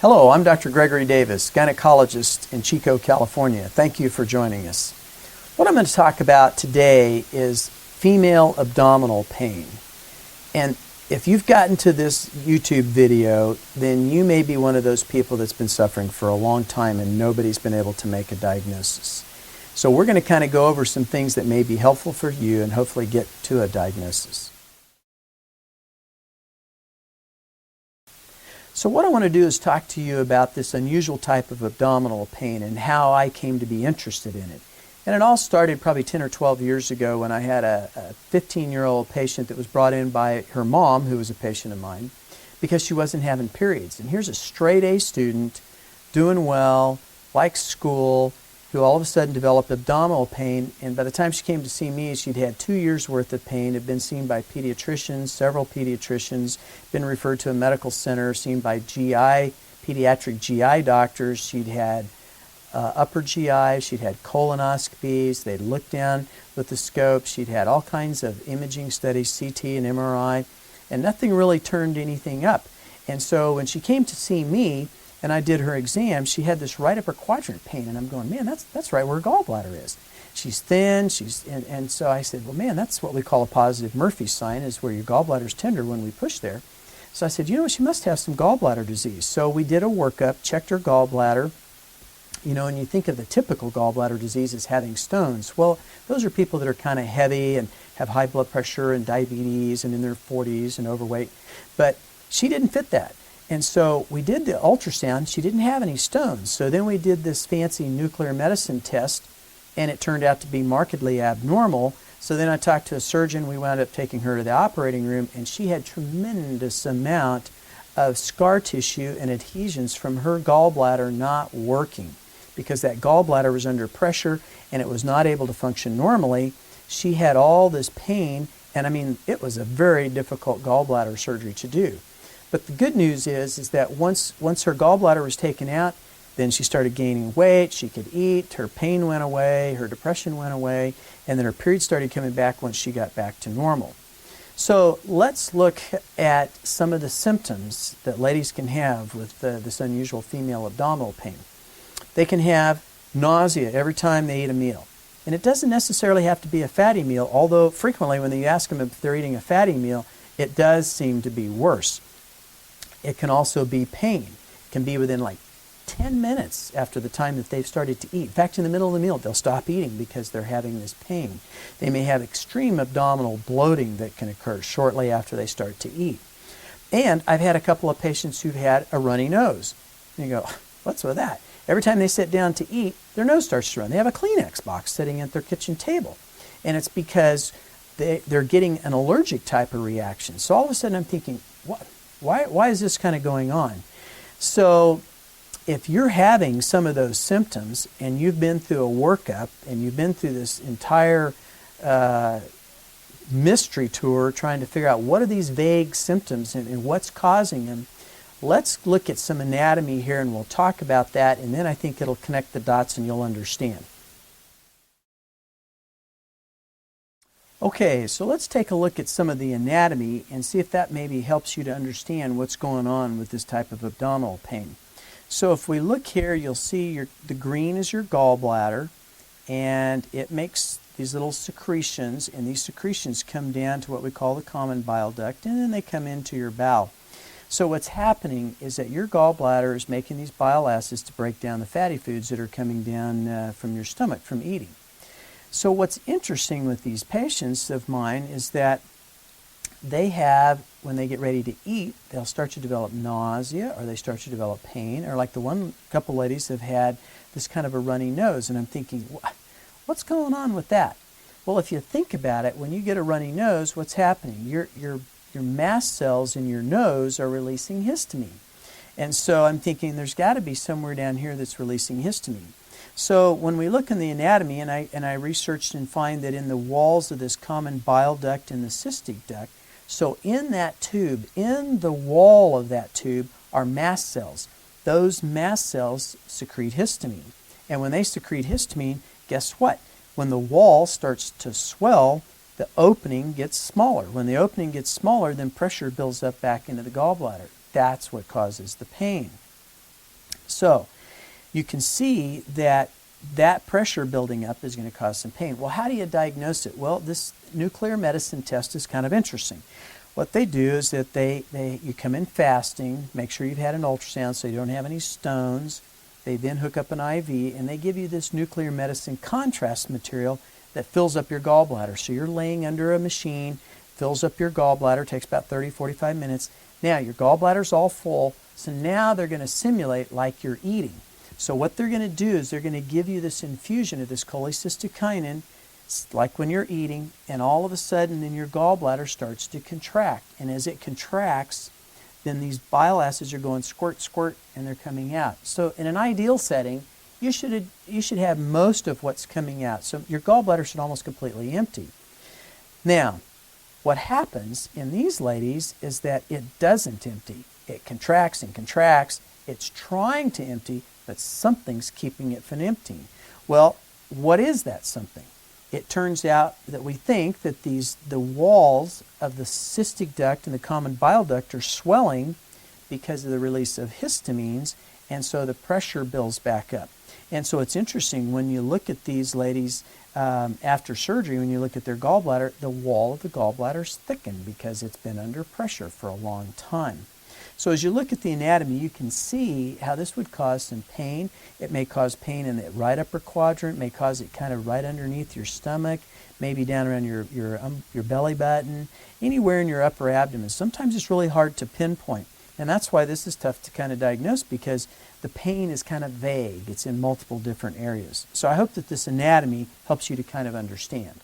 Hello, I'm Dr. Gregory Davis, gynecologist in Chico, California. Thank you for joining us. What I'm going to talk about today is female abdominal pain. And if you've gotten to this YouTube video, then you may be one of those people that's been suffering for a long time and nobody's been able to make a diagnosis. So we're going to kind of go over some things that may be helpful for you and hopefully get to a diagnosis. So what I want to do is talk to you about this unusual type of abdominal pain and how I came to be interested in it. And it all started probably 10 or 12 years ago when I had a 15-year-old patient that was brought in by her mom, who was a patient of mine, because she wasn't having periods. And here's a straight A student, doing well, likes school, who all of a sudden developed abdominal pain, and by the time she came to see me, she'd had 2 years worth of pain, had been seen by pediatricians, several pediatricians, been referred to a medical center, seen by pediatric GI doctors. She'd had upper GI, she'd had colonoscopies, they'd looked down with the scope, she'd had all kinds of imaging studies, CT and MRI, and nothing really turned anything up. And so when she came to see me, and I did her exam, she had this right upper quadrant pain, and I'm going, man, that's right where her gallbladder is. She's thin, and so I said, well, man, that's what we call a positive Murphy sign, is where your gallbladder's tender when we push there. So I said, you know, she must have some gallbladder disease. So we did a workup, checked her gallbladder, you know, and you think of the typical gallbladder disease as having stones. Well, those are people that are kind of heavy and have high blood pressure and diabetes and in their 40s and overweight. But she didn't fit that. And so we did the ultrasound. She didn't have any stones. So then we did this fancy nuclear medicine test, and it turned out to be markedly abnormal. So then I talked to a surgeon. We wound up taking her to the operating room, and she had tremendous amount of scar tissue and adhesions from her gallbladder not working, because that gallbladder was under pressure and it was not able to function normally. She had all this pain, and I mean, it was a very difficult gallbladder surgery to do. But the good news is that once her gallbladder was taken out, then she started gaining weight, she could eat, her pain went away, her depression went away, and then her period started coming back once she got back to normal. So let's look at some of the symptoms that ladies can have with this unusual female abdominal pain. They can have nausea every time they eat a meal. And it doesn't necessarily have to be a fatty meal, although frequently when you ask them if they're eating a fatty meal, it does seem to be worse. It can also be pain. It can be within like 10 minutes after the time that they've started to eat. In fact, in the middle of the meal, they'll stop eating because they're having this pain. They may have extreme abdominal bloating that can occur shortly after they start to eat. And I've had a couple of patients who've had a runny nose. And you go, what's with that? Every time they sit down to eat, their nose starts to run. They have a Kleenex box sitting at their kitchen table. And it's because they're getting an allergic type of reaction. So all of a sudden I'm thinking, what? Why is this kind of going on? So if you're having some of those symptoms and you've been through a workup and you've been through this entire mystery tour trying to figure out what are these vague symptoms and what's causing them, let's look at some anatomy here and we'll talk about that, and then I think it'll connect the dots and you'll understand. Okay, so let's take a look at some of the anatomy and see if that maybe helps you to understand what's going on with this type of abdominal pain. So if we look here, you'll see the green is your gallbladder, and it makes these little secretions, and these secretions come down to what we call the common bile duct, and then they come into your bowel. So what's happening is that your gallbladder is making these bile acids to break down the fatty foods that are coming down from your stomach from eating. So what's interesting with these patients of mine is that they have, when they get ready to eat, they'll start to develop nausea, or they start to develop pain, or like the couple ladies have had this kind of a runny nose, and I'm thinking, what's going on with that? Well, if you think about it, when you get a runny nose, what's happening? Your mast cells in your nose are releasing histamine. And so I'm thinking there's got to be somewhere down here that's releasing histamine. So when we look in the anatomy, and I researched and find that in the walls of this common bile duct and the cystic duct, so in that tube, in the wall of that tube are mast cells. Those mast cells secrete histamine. And when they secrete histamine, guess what? When the wall starts to swell, the opening gets smaller. When the opening gets smaller, then pressure builds up back into the gallbladder. That's what causes the pain. So you can see that that pressure building up is going to cause some pain. Well, how do you diagnose it? Well, this nuclear medicine test is kind of interesting. What they do is that you come in fasting, make sure you've had an ultrasound so you don't have any stones. They then hook up an IV, and they give you this nuclear medicine contrast material that fills up your gallbladder. So you're laying under a machine, fills up your gallbladder, takes about 30, 45 minutes. Now your gallbladder's all full, so now they're going to simulate like you're eating. So what they're going to do is they're going to give you this infusion of this cholecystokinin, like when you're eating, and all of a sudden then your gallbladder starts to contract. And as it contracts, then these bile acids are going squirt, squirt, and they're coming out. So in an ideal setting, you should have most of what's coming out. So your gallbladder should almost completely empty. Now, what happens in these ladies is that it doesn't empty. It contracts and contracts. It's trying to empty, but something's keeping it from emptying. Well, what is that something? It turns out that we think that the walls of the cystic duct and the common bile duct are swelling because of the release of histamines, and so the pressure builds back up. And so it's interesting when you look at these ladies after surgery, when you look at their gallbladder, the wall of the gallbladder is thickened because it's been under pressure for a long time. So as you look at the anatomy, you can see how this would cause some pain. It may cause pain in the right upper quadrant, may cause it kind of right underneath your stomach, maybe down around your belly button, anywhere in your upper abdomen. Sometimes it's really hard to pinpoint, and that's why this is tough to kind of diagnose, because the pain is kind of vague. It's in multiple different areas. So I hope that this anatomy helps you to kind of understand.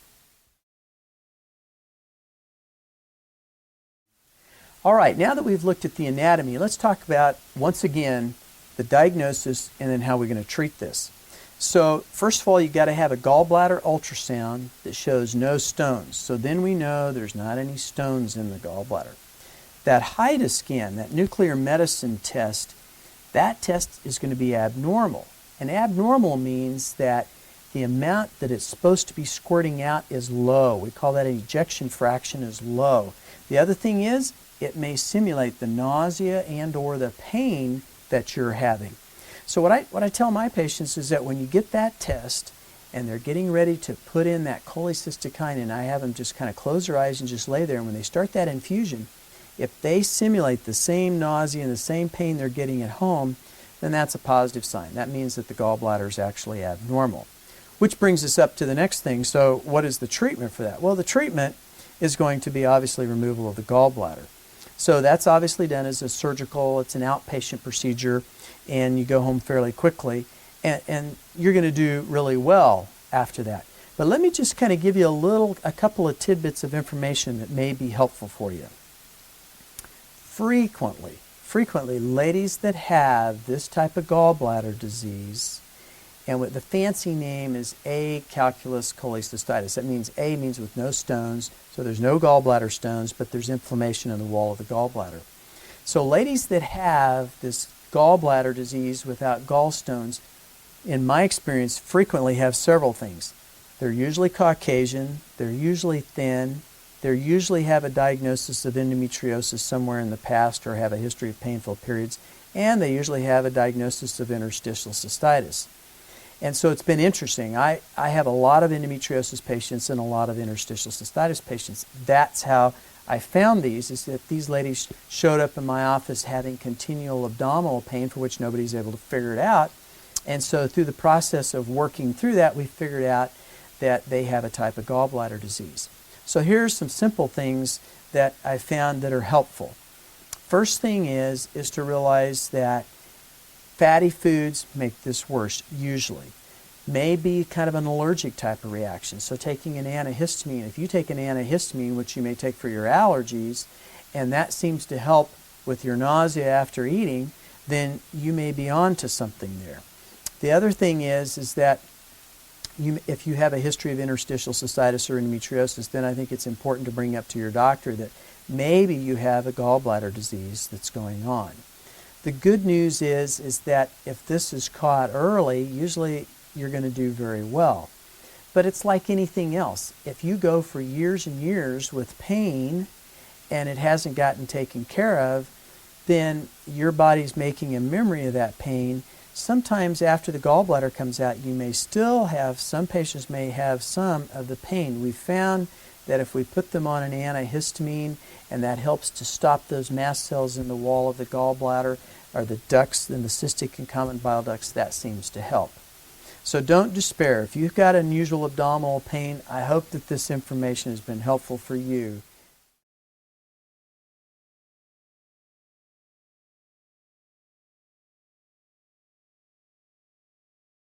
All right, now that we've looked at the anatomy, let's talk about, once again, the diagnosis and then how we're going to treat this. So first of all, you've got to have a gallbladder ultrasound that shows no stones. So then we know there's not any stones in the gallbladder. That HIDA scan, that nuclear medicine test, that test is going to be abnormal. And abnormal means that the amount that it's supposed to be squirting out is low. We call that an ejection fraction is low. The other thing is, it may simulate the nausea and or the pain that you're having. So what I tell my patients is that when you get that test and they're getting ready to put in that cholecystokinin, I have them just kind of close their eyes and just lay there. And when they start that infusion, if they simulate the same nausea and the same pain they're getting at home, then that's a positive sign. That means that the gallbladder is actually abnormal. Which brings us up to the next thing. So what is the treatment for that? Well, the treatment is going to be obviously removal of the gallbladder. So that's obviously done as a surgical, it's an outpatient procedure, and you go home fairly quickly, and you're going to do really well after that. But let me just kind of give you a couple of tidbits of information that may be helpful for you. Frequently, ladies that have this type of gallbladder disease, and what the fancy name is acalculous cholecystitis. That means A means with no stones, so there's no gallbladder stones, but there's inflammation in the wall of the gallbladder. So ladies that have this gallbladder disease without gallstones, in my experience, frequently have several things. They're usually Caucasian, they're usually thin, they usually have a diagnosis of endometriosis somewhere in the past or have a history of painful periods, and they usually have a diagnosis of interstitial cystitis. And so it's been interesting. I have a lot of endometriosis patients and a lot of interstitial cystitis patients. That's how I found these, is that these ladies showed up in my office having continual abdominal pain for which nobody's able to figure it out. And so through the process of working through that, we figured out that they have a type of gallbladder disease. So here's some simple things that I found that are helpful. First thing is to realize that fatty foods make this worse, usually. May be kind of an allergic type of reaction. So taking an antihistamine, if you take an antihistamine, which you may take for your allergies, and that seems to help with your nausea after eating, then you may be on to something there. The other thing is that if you have a history of interstitial cystitis or endometriosis, then I think it's important to bring up to your doctor that maybe you have a gallbladder disease that's going on. The good news is that if this is caught early, usually you're going to do very well. But it's like anything else. If you go for years and years with pain and it hasn't gotten taken care of, then your body's making a memory of that pain. sometimes after the gallbladder comes out, you may still have, some patients may have some of the pain. We found that if we put them on an antihistamine, and that helps to stop those mast cells in the wall of the gallbladder, or the ducts, in the cystic and common bile ducts, that seems to help. So don't despair. If you've got unusual abdominal pain, I hope that this information has been helpful for you.